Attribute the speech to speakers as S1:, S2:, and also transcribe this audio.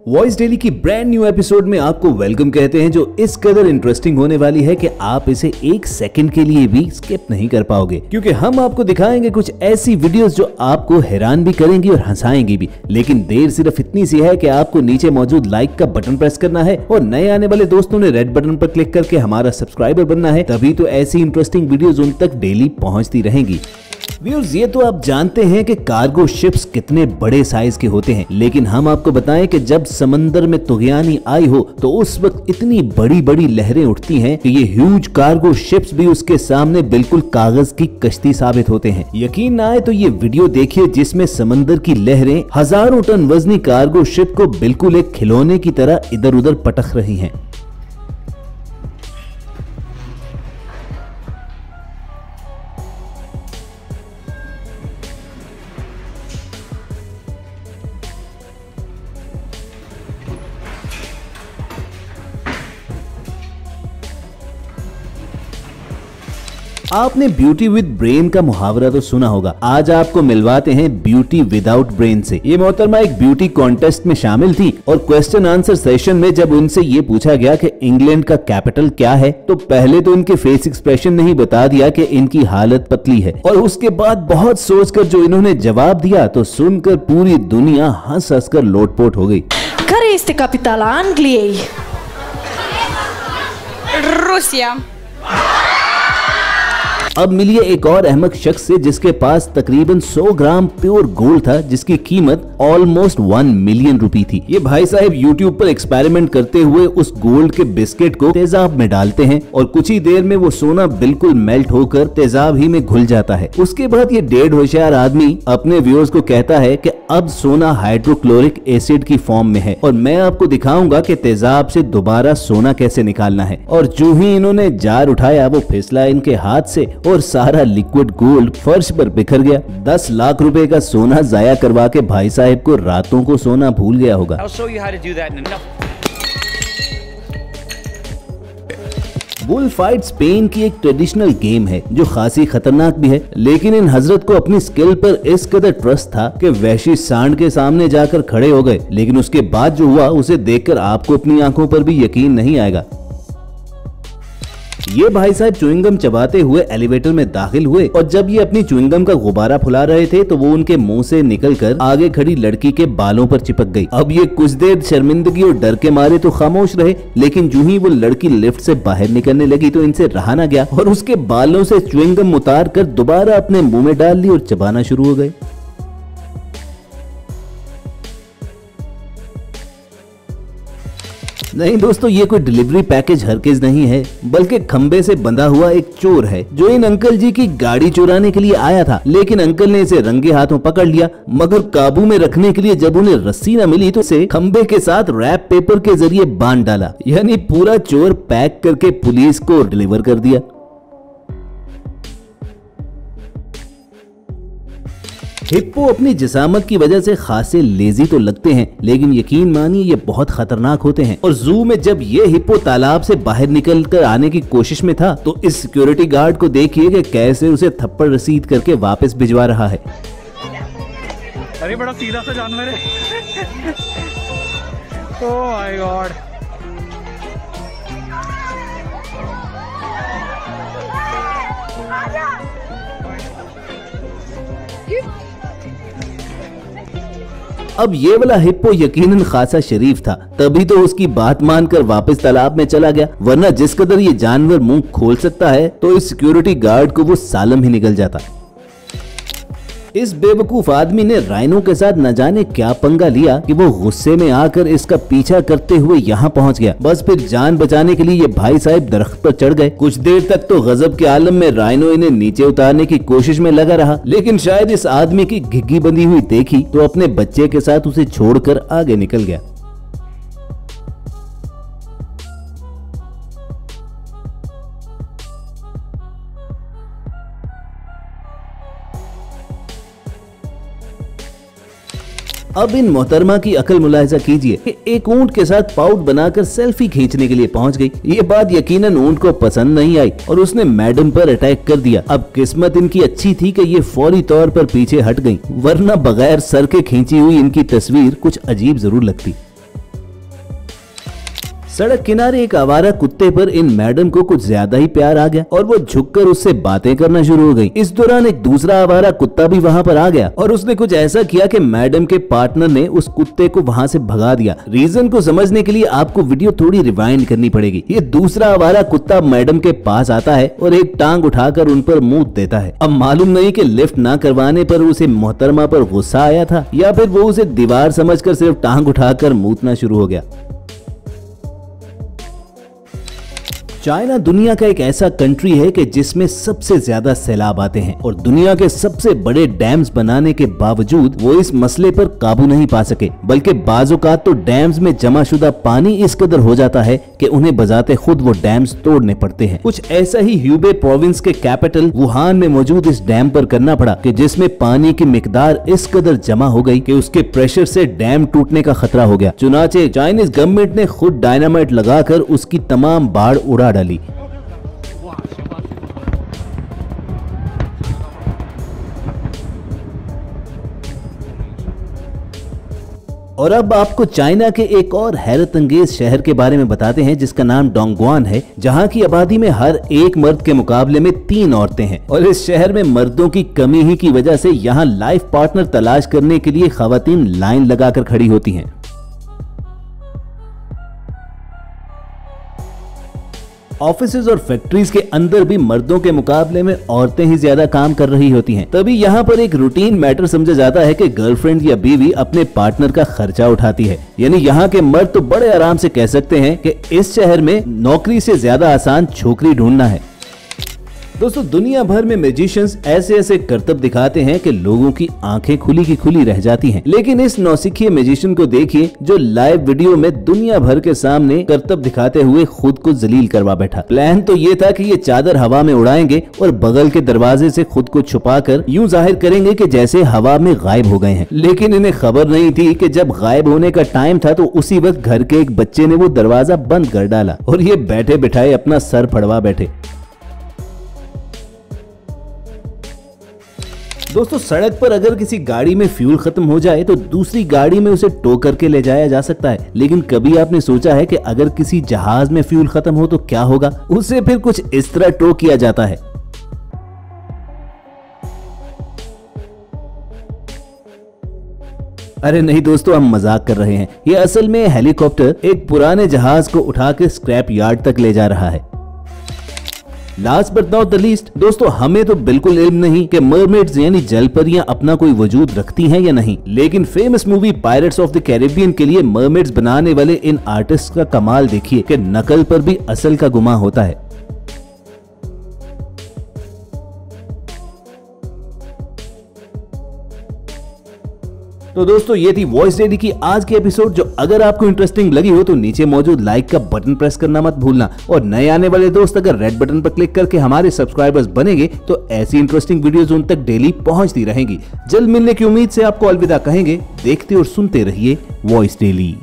S1: Voice daily की brand new episode में आपको वेलकम कहते हैं, जो इस कदर इंटरेस्टिंग होने वाली है कि आप इसे एक सेकंड के लिए भी स्किप नहीं कर पाओगे, क्योंकि हम आपको दिखाएंगे कुछ ऐसी वीडियोस जो आपको हैरान भी करेंगी और हंसाएंगी भी। लेकिन देर सिर्फ इतनी सी है कि आपको नीचे मौजूद लाइक का बटन प्रेस करना है और नए आने वाले दोस्तों ने रेड बटन पर क्लिक करके हमारा सब्सक्राइबर बनना है, तभी तो ऐसी इंटरेस्टिंग वीडियोस उन तक डेली पहुंचती रहेंगी। व्यूअर्स, ये तो आप जानते हैं कि कार्गो शिप्स कितने बड़े साइज के होते हैं, लेकिन हम आपको बताएं कि जब समंदर में तुगयानी आई हो तो उस वक्त इतनी बड़ी बड़ी लहरें उठती हैं कि ये ह्यूज कार्गो शिप्स भी उसके सामने बिल्कुल कागज की कश्ती साबित होते हैं। यकीन ना आए तो ये वीडियो देखिए जिसमें समंदर की लहरें हजारों टन वजनी कार्गो शिप को बिल्कुल एक खिलौने की तरह इधर उधर पटक रही हैं। आपने ब्यूटी विद ब्रेन का मुहावरा तो सुना होगा। आज आपको मिलवाते हैं ब्यूटी विदाउट ब्रेन से। ये मोहतरमा एक ब्यूटी कॉन्टेस्ट में शामिल थी और क्वेश्चन आंसर सेशन में जब उनसे ये पूछा गया कि इंग्लैंड का कैपिटल क्या है, तो पहले तो इनके फेस एक्सप्रेशन ने ही बता दिया कि इनकी हालत पतली है, और उसके बाद बहुत सोचकर जो इन्होंने जवाब दिया तो सुनकर पूरी दुनिया हंस हंस कर लोटपोट हो गई।
S2: Care este capitala Angliei?
S3: Rusia.
S1: अब मिलिए एक और अहमक शख्स से जिसके पास तकरीबन 100 ग्राम प्योर गोल्ड था, जिसकी कीमत ऑलमोस्ट 1 मिलियन रुपी थी। ये भाई साहब यूट्यूब पर एक्सपेरिमेंट करते हुए उस गोल्ड के बिस्किट को तेजाब में डालते हैं और कुछ ही देर में वो सोना बिल्कुल मेल्ट होकर तेजाब ही में घुल जाता है। उसके बाद ये डेढ़ होशियार आदमी अपने व्यूअर्स को कहता है कि अब सोना हाइड्रोक्लोरिक एसिड की फॉर्म में है और मैं आपको दिखाऊंगा कि तेजाब से दोबारा सोना कैसे निकालना है। और जो ही इन्होंने जार उठाया वो फिसला इनके हाथ से और सारा लिक्विड गोल्ड फर्श पर बिखर गया। 10 लाख रुपए का सोना जाया करवा के भाई साहब को रातों को सोना भूल गया होगा। बुल फाइट स्पेन की एक ट्रेडिशनल गेम है जो खासी खतरनाक भी है, लेकिन इन हजरत को अपनी स्किल पर इस कदर ट्रस्ट था कि वहशी सांड के सामने जाकर खड़े हो गए। लेकिन उसके बाद जो हुआ उसे देखकर आपको अपनी आंखों पर भी यकीन नहीं आएगा। ये भाई साहब च्युइंगम चबाते हुए एलिवेटर में दाखिल हुए और जब ये अपनी च्युइंगम का गुब्बारा फुला रहे थे तो वो उनके मुंह से निकलकर आगे खड़ी लड़की के बालों पर चिपक गई। अब ये कुछ देर शर्मिंदगी और डर के मारे तो खामोश रहे, लेकिन जो ही वो लड़की लिफ्ट से बाहर निकलने लगी तो इनसे रहा ना गया और उसके बालों से च्युइंगम उतार कर दोबारा अपने मुंह में डाल ली और चबाना शुरू हो गए। नहीं दोस्तों, ये कोई डिलीवरी पैकेज हरगिज नहीं है, बल्कि खंबे से बंधा हुआ एक चोर है जो इन अंकल जी की गाड़ी चुराने के लिए आया था। लेकिन अंकल ने इसे रंगे हाथों पकड़ लिया, मगर काबू में रखने के लिए जब उन्हें रस्सी न मिली तो इसे खंबे के साथ रैप पेपर के जरिए बांध डाला, यानी पूरा चोर पैक करके पुलिस को डिलीवर कर दिया। हिप्पो अपनी जिसामत की वजह से खासे लेजी तो लगते हैं, लेकिन यकीन मानिए ये बहुत खतरनाक होते हैं। और जू में जब ये हिप्पो तालाब से बाहर निकल कर आने की कोशिश में था तो इस सिक्योरिटी गार्ड को देखिए कि कैसे उसे थप्पड़ रसीद करके वापस भिजवा रहा है।
S4: अरे बड़ा सीधा सा जानवर है। Oh my God.
S1: अब ये वाला हिप्पो यकीनन खासा शरीफ था, तभी तो उसकी बात मानकर वापस तालाब में चला गया, वरना जिस कदर ये जानवर मुंह खोल सकता है तो इस सिक्योरिटी गार्ड को वो सालम ही निकल जाता। इस बेवकूफ आदमी ने राइनो के साथ न जाने क्या पंगा लिया कि वो गुस्से में आकर इसका पीछा करते हुए यहाँ पहुँच गया। बस फिर जान बचाने के लिए ये भाई साहब दरख्त पर चढ़ गए। कुछ देर तक तो गजब के आलम में राइनो इन्हें नीचे उतारने की कोशिश में लगा रहा, लेकिन शायद इस आदमी की घिग्गी बंधी हुई देखी तो अपने बच्चे के साथ उसे छोड़कर आगे निकल गया। अब इन मोहतरमा की अकल मुलाहिजा कीजिए कि एक ऊंट के साथ पाउट बनाकर सेल्फी खींचने के लिए पहुंच गई। ये बात यकीनन ऊंट को पसंद नहीं आई और उसने मैडम पर अटैक कर दिया। अब किस्मत इनकी अच्छी थी कि ये फौरी तौर पर पीछे हट गई, वरना बगैर सर के खींची हुई इनकी तस्वीर कुछ अजीब जरूर लगती। सड़क किनारे एक आवारा कुत्ते पर इन मैडम को कुछ ज्यादा ही प्यार आ गया और वो झुककर उससे बातें करना शुरू हो गई। इस दौरान एक दूसरा आवारा कुत्ता भी वहाँ पर आ गया और उसने कुछ ऐसा किया कि मैडम के पार्टनर ने उस कुत्ते को वहाँ से भगा दिया। रीजन को समझने के लिए आपको वीडियो थोड़ी रिवाइंड करनी पड़ेगी। ये दूसरा आवारा कुत्ता मैडम के पास आता है और एक टांग उठाकर उन पर मुंह देता है। अब मालूम नहीं कि लिफ्ट ना करवाने पर उसे मोहतरमा पर गुस्सा आया था या फिर वो उसे दीवार समझकर सिर्फ टांग उठाकर मूतना शुरू हो गया। चाइना दुनिया का एक ऐसा कंट्री है कि जिसमें सबसे ज्यादा सैलाब आते हैं और दुनिया के सबसे बड़े डैम्स बनाने के बावजूद वो इस मसले पर काबू नहीं पा सके, बल्कि बाज़-औक़ात तो डैम्स में जमा शुदा पानी इस कदर हो जाता है कि उन्हें बजाते खुद वो डैम्स तोड़ने पड़ते हैं। कुछ ऐसा ही ह्यूबे प्रोविंस के कैपिटल वुहान में मौजूद इस डैम पर करना पड़ा कि जिसमें पानी की मिकदार इस कदर जमा हो गई कि उसके प्रेशर से डैम टूटने का खतरा हो गया। चुनाचे चाइनीज गवर्नमेंट ने खुद डायनामाइट लगाकर उसकी तमाम बाढ़ उड़ा डाली। और अब आपको चाइना के एक और हैरत अंगेज शहर के बारे में बताते हैं जिसका नाम डोंगग्वान है, जहां की आबादी में हर एक मर्द के मुकाबले में 3 औरतें हैं और इस शहर में मर्दों की कमी ही की वजह से यहां लाइफ पार्टनर तलाश करने के लिए खवातीन लाइन लगाकर खड़ी होती हैं। ऑफिसेज और फैक्ट्रीज के अंदर भी मर्दों के मुकाबले में औरतें ही ज्यादा काम कर रही होती हैं। तभी यहाँ पर एक रूटीन मैटर समझा जाता है कि गर्लफ्रेंड या बीवी अपने पार्टनर का खर्चा उठाती है। यानी यहाँ के मर्द तो बड़े आराम से कह सकते हैं कि इस शहर में नौकरी से ज्यादा आसान छोकरी ढूंढना है। दोस्तों, दुनिया भर में मैजिशियंस ऐसे ऐसे करतब दिखाते हैं कि लोगों की आंखें खुली की खुली रह जाती हैं। लेकिन इस नौसिखिए मैजिशियन को देखिए जो लाइव वीडियो में दुनिया भर के सामने करतब दिखाते हुए खुद को जलील करवा बैठा। प्लान तो ये था कि ये चादर हवा में उड़ाएंगे और बगल के दरवाजे से खुद को छुपाकर यूं जाहिर करेंगे कि जैसे हवा में गायब हो गए हैं। लेकिन इन्हें खबर नहीं थी कि जब गायब होने का टाइम था तो उसी वक्त घर के एक बच्चे ने वो दरवाजा बंद कर डाला और ये बैठे बिठाए अपना सर फड़वा बैठे। दोस्तों, सड़क पर अगर किसी गाड़ी में फ्यूल खत्म हो जाए तो दूसरी गाड़ी में उसे टो करके ले जाया जा सकता है, लेकिन कभी आपने सोचा है कि अगर किसी जहाज में फ्यूल खत्म हो तो क्या होगा? उसे फिर कुछ इस तरह टो किया जाता है। अरे नहीं दोस्तों, हम मजाक कर रहे हैं। ये असल में हेलीकॉप्टर एक पुराने जहाज को उठाकर स्क्रैप यार्ड तक ले जा रहा है। Last but not the least दोस्तों, हमें तो बिल्कुल इल्म नहीं कि मरमेड्स यानी जलपरियां अपना कोई वजूद रखती हैं या नहीं, लेकिन famous movie pirates of the Caribbean के लिए मरमेड्स बनाने वाले इन आर्टिस्ट का कमाल देखिए कि नकल पर भी असल का गुमा होता है। तो दोस्तों, ये थी वॉइस डेली की आज की एपिसोड, जो अगर आपको इंटरेस्टिंग लगी हो तो नीचे मौजूद लाइक का बटन प्रेस करना मत भूलना। और नए आने वाले दोस्त अगर रेड बटन पर क्लिक करके हमारे सब्सक्राइबर्स बनेंगे तो ऐसी इंटरेस्टिंग वीडियोस उन तक डेली पहुंचती रहेंगी। जल्द मिलने की उम्मीद से आपको अलविदा कहेंगे। देखते और सुनते रहिए वॉइस डेली।